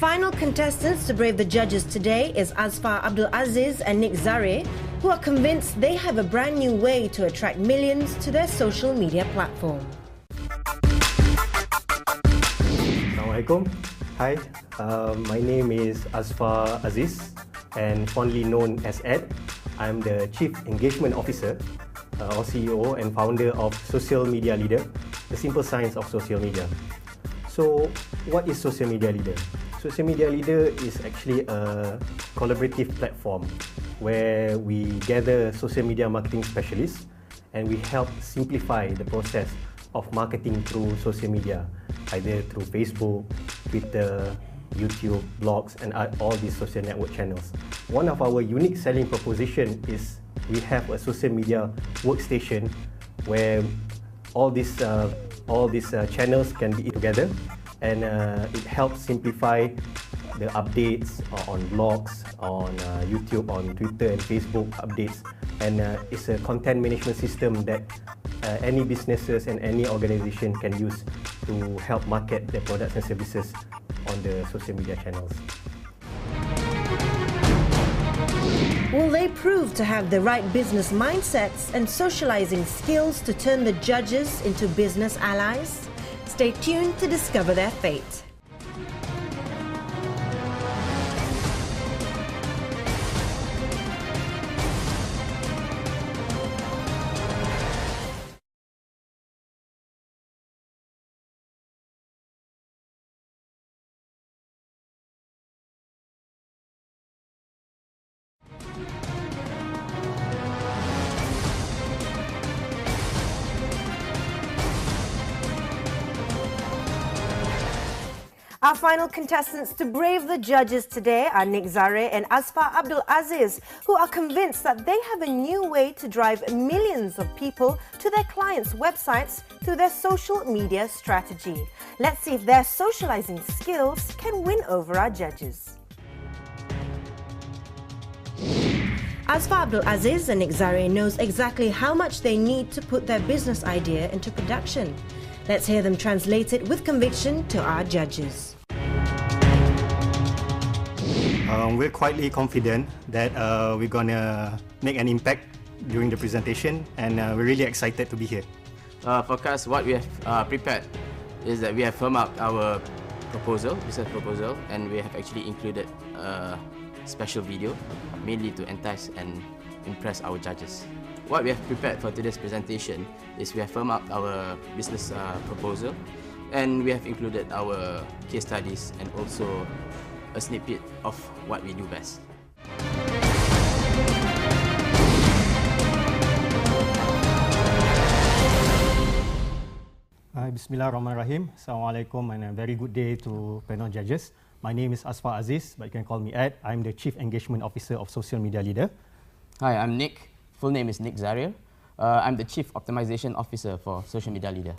final contestants to brave the judges today is Asfar Abdul Aziz and Nick Zare, who are convinced they have a brand new way to attract millions to their social media platform. Assalamualaikum. Hi, my name is Asfar Aziz and fondly known as Ed. I'm the Chief Engagement Officer or CEO and founder of Social Media Leader, the simple science of social media. So, what is Social Media Leader? Social Media Leader is actually a collaborative platform where we gather social media marketing specialists and we help simplify the process of marketing through social media, either through Facebook, Twitter, YouTube, blogs, and all these social network channels. One of our unique selling proposition is we have a social media workstation where all these channels can be together, and it helps simplify the updates on blogs, on YouTube, on Twitter and Facebook updates, and it's a content management system that any businesses and any organization can use to help market their products and services on the social media channels. Will they prove to have the right business mindsets and socializing skills to turn the judges into business allies? Stay tuned to discover their fate. Our final contestants to brave the judges today are Nick Zare and Asfar Abdul Aziz, who are convinced that they have a new way to drive millions of people to their clients' websites through their social media strategy. Let's see if their socializing skills can win over our judges. Asfar Abdul Aziz and Nick Zare knows exactly how much they need to put their business idea into production. Let's hear them translate it with conviction to our judges. We're quietly confident that we're gonna make an impact during the presentation, and we're really excited to be here. For us, what we have prepared is that we have firmed up our business proposal, and we have actually included a special video, mainly to entice and impress our judges. What we have prepared for today's presentation is we have firmed up our business proposal, and we have included our case studies and also a snippet of what we do best. Bismillahirrahmanirrahim. Assalamualaikum and a very good day to panel judges. My name is Asfar Aziz, but you can call me Ed. I'm the Chief Engagement Officer of Social Media Leader. Hi, I'm Nick. Full name is Nick Zare. I'm the Chief Optimization Officer for Social Media Leader.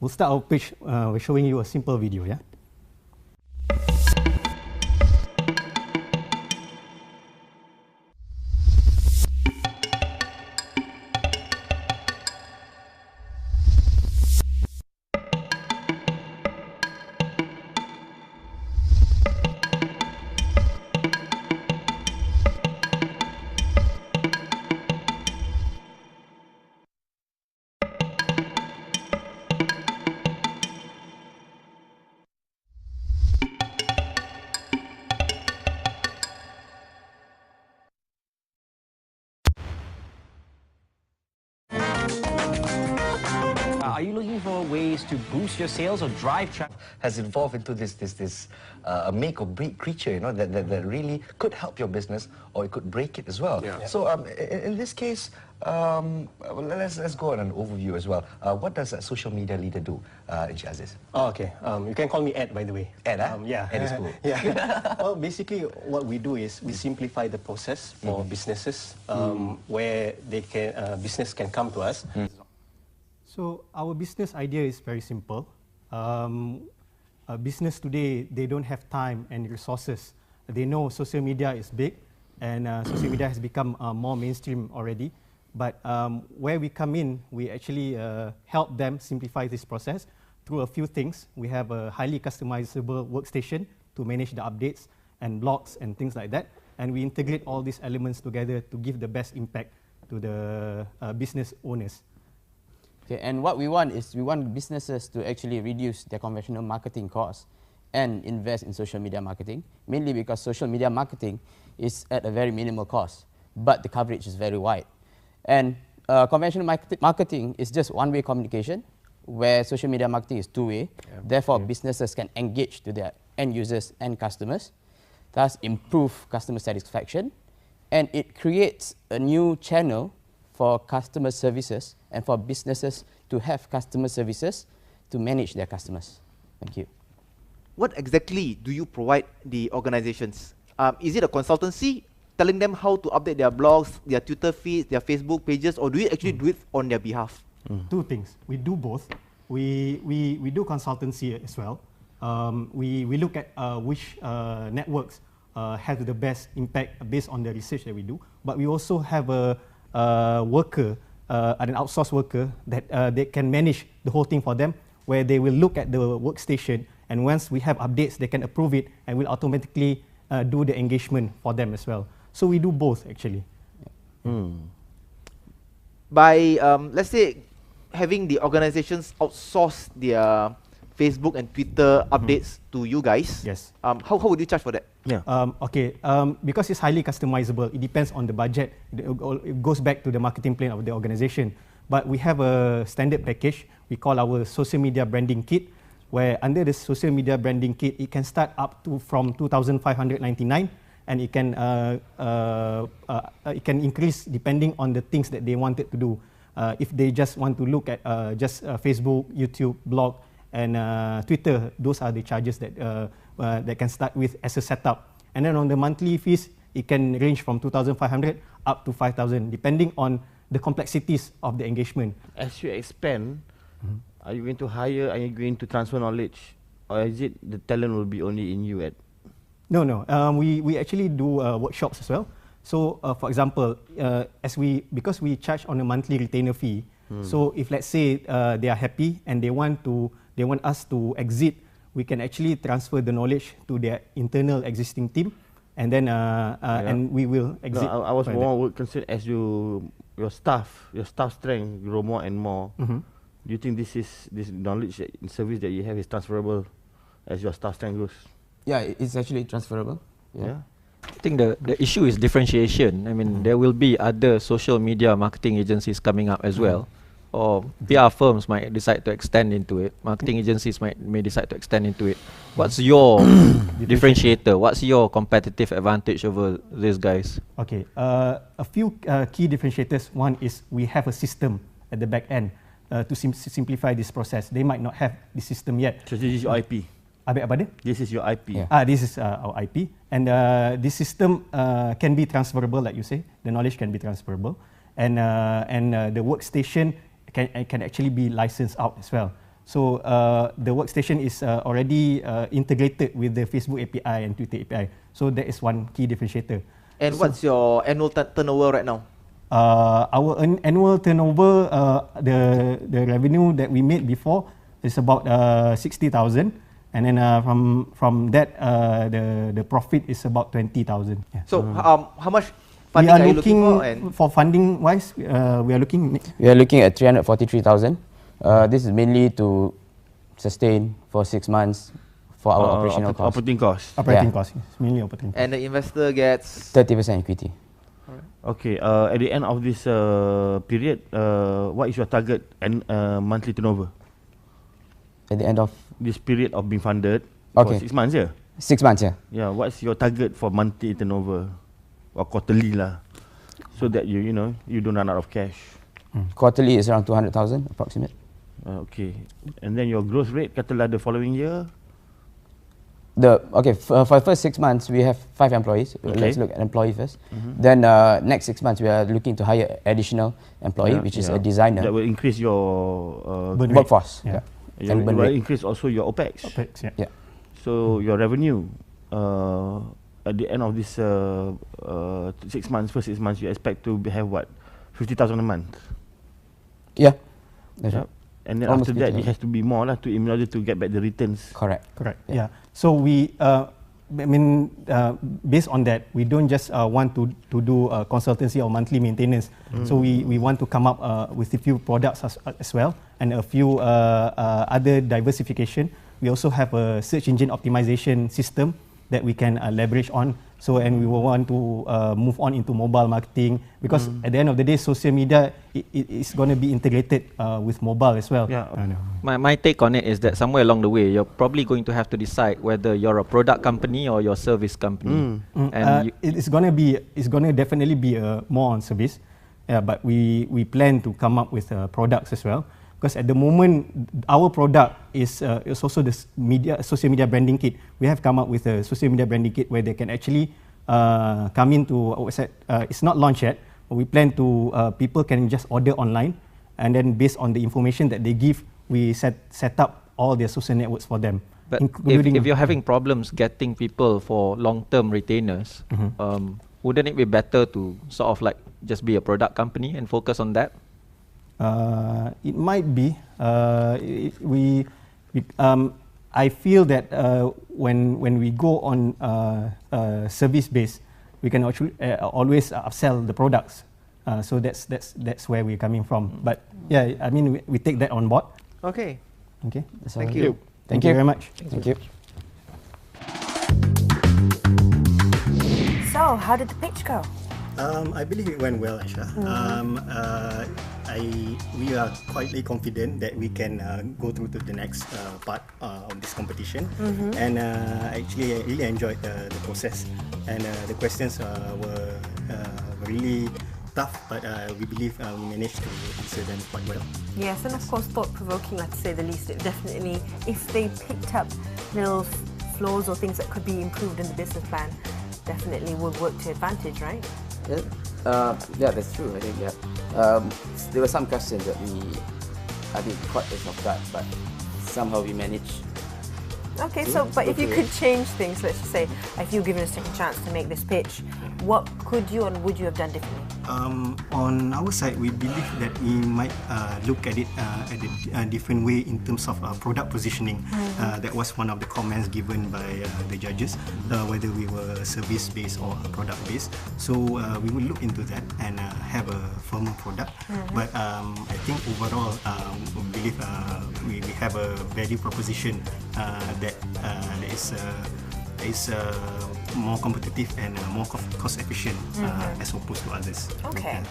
We'll start our pitch with showing you a simple video, yeah? Are you looking for ways to boost your sales or drive traffic? Has evolved into this make or break creature, you know, that really could help your business or it could break it as well. Yeah. So in this case, let's go on an overview as well. What does a social media leader do, Aziz? Oh, okay. You can call me Ed, by the way. Ed, yeah. Ed is cool. Yeah. Well, basically, what we do is we simplify the process for businesses where they can business can come to us. So our business idea is very simple. A business today, they don't have time and resources. They know social media is big, and social media has become more mainstream already. But where we come in, we actually help them simplify this process through a few things. We have a highly customizable workstation to manage the updates and blogs and things like that. And we integrate all these elements together to give the best impact to the business owners. Okay, and what we want is we want businesses to actually reduce their conventional marketing costs and invest in social media marketing, mainly because social media marketing is at a very minimal cost, but the coverage is very wide. And conventional marketing is just one-way communication, where social media marketing is two-way. Therefore, businesses can engage to their end users and customers, thus improve customer satisfaction, and it creates a new channel for customer services and for businesses to have customer services to manage their customers. Thank you. What exactly do you provide the organizations? Is it a consultancy telling them how to update their blogs, their Twitter feeds, their Facebook pages, or do you actually do it on their behalf? Two things. We do both. We do consultancy as well. We look at which networks have the best impact based on the research that we do. But we also have a worker, an outsourced worker that they can manage the whole thing for them, where they will look at the workstation, and once we have updates, they can approve it and will automatically do the engagement for them as well. So we do both actually. By, let's say, having the organizations outsource their Facebook and Twitter updates to you guys, Yes. How would you charge for that? Because it's highly customizable, it depends on the budget. It goes back to the marketing plan of the organization. But we have a standard package we call our social media branding kit, where under the social media branding kit, it can start up to from 2,599, and it can increase depending on the things that they wanted to do. If they just want to look at just Facebook, YouTube, blog, and Twitter, those are the charges that they can start with as a setup. And then on the monthly fees, it can range from 2,500 up to 5,000, depending on the complexities of the engagement. As you expand, are you going to hire, are you going to transfer knowledge, or is it the talent will be only in you at? No. We actually do workshops as well. So, for example, because we charge on a monthly retainer fee, so if let's say they are happy and they want us to exit, we can actually transfer the knowledge to their internal existing team, and then and we will exit. No, I was more concerned as your staff strength grow more and more. Do you think this knowledge and service that you have is transferable as your staff strength grows? Yeah, it's actually transferable. Yeah. I think the issue is differentiation. I mean, there will be other social media marketing agencies coming up as well, or PR firms might decide to extend into it. Marketing agencies may decide to extend into it. What's your differentiator? What's your competitive advantage over these guys? Okay, a few key differentiators. One is we have a system at the back end to simplify this process. They might not have the system yet. So this is your IP. Apa dia? This is your IP. This is our IP, and this system can be transferable, like you say. The knowledge can be transferable, and the workstation can actually be licensed out as well. So the workstation is already integrated with the Facebook API and Twitter API. So that is one key differentiator. And what's your annual turnover right now? Our annual turnover, the revenue that we made before is about 60,000. And then from that, the profit is about 20,000. Yeah. So how much funding are you looking for? And for funding wise, we are looking at 343,000. This is mainly to sustain for 6 months for our operational costs. Operating costs. Operating costs. It's mainly operating costs. And the investor gets 30% equity. Okay. At the end of this period, what is your target and monthly turnover? At the end of this period of being funded, okay, for 6 months, 6 months, Yeah, what's your target for monthly turnover or quarterly lah, so that you don't run out of cash? Quarterly is around 200,000 approximate. Okay, and then your growth rate, katalah the following year. For the first 6 months we have 5 employees. Okay. Let's look at employee first. Then next 6 months we are looking to hire additional employee, which is a designer. That will increase your workforce. And will increase also your OPEX. Yeah. So your revenue at the end of this 6 months, first 6 months, you expect to have what, 50,000 a month? Yeah. That's right. And then Almost after that, BTL. it has to be more lah in order to get back the returns. Correct. Yeah. So we, based on that, we don't just want to do consultancy or monthly maintenance. So we want to come up with a few products as well, and a few other diversification. We also have a search engine optimization system that we can leverage on. So, and we will want to move on into mobile marketing, because at the end of the day, social media is going to be integrated with mobile as well. Yeah. My take on it is that somewhere along the way, you're probably going to have to decide whether you're a product company or you're a service company. And it's going to definitely be more on service. Yeah, but we plan to come up with products as well. Because at the moment, our product is also the social media branding kit. We have come up with a social media branding kit where they can actually come into our website. It's not launched yet, but we plan to, people can just order online, and then based on the information that they give, we set up all their social networks for them. But if you're having problems getting people for long-term retainers, wouldn't it be better to sort of like just be a product company and focus on that? It might be. I feel that when we go on service base, we can actually always upsell the products. So that's where we're coming from. But yeah, I mean we take that on board. Okay. Okay. Thank you. Thank you very much. Thank you. So, how did the pitch go? I believe it went well, Aisha. We are quietly confident that we can go through to the next part of this competition. And actually, I really enjoyed the process. And the questions were really tough, but we believe we managed to answer them quite well. Yes, and of course thought-provoking, to say the least. It definitely, if they picked up little flaws or things that could be improved in the business plan, definitely would work to advantage, right? Yeah, that's true. I think there were some questions that I think caught us off guard, but somehow we managed. Okay, so but if you could change things, let's just say, if you were given a second chance to make this pitch, what could you and would you have done differently? On our side, we believe that we might look at it at a different way in terms of product positioning. That was one of the comments given by the judges, whether we were service-based or product-based. So we will look into that and have a firmer product. But I think overall, we believe we have a value proposition that is more competitive and more cost efficient as opposed to others. Okay.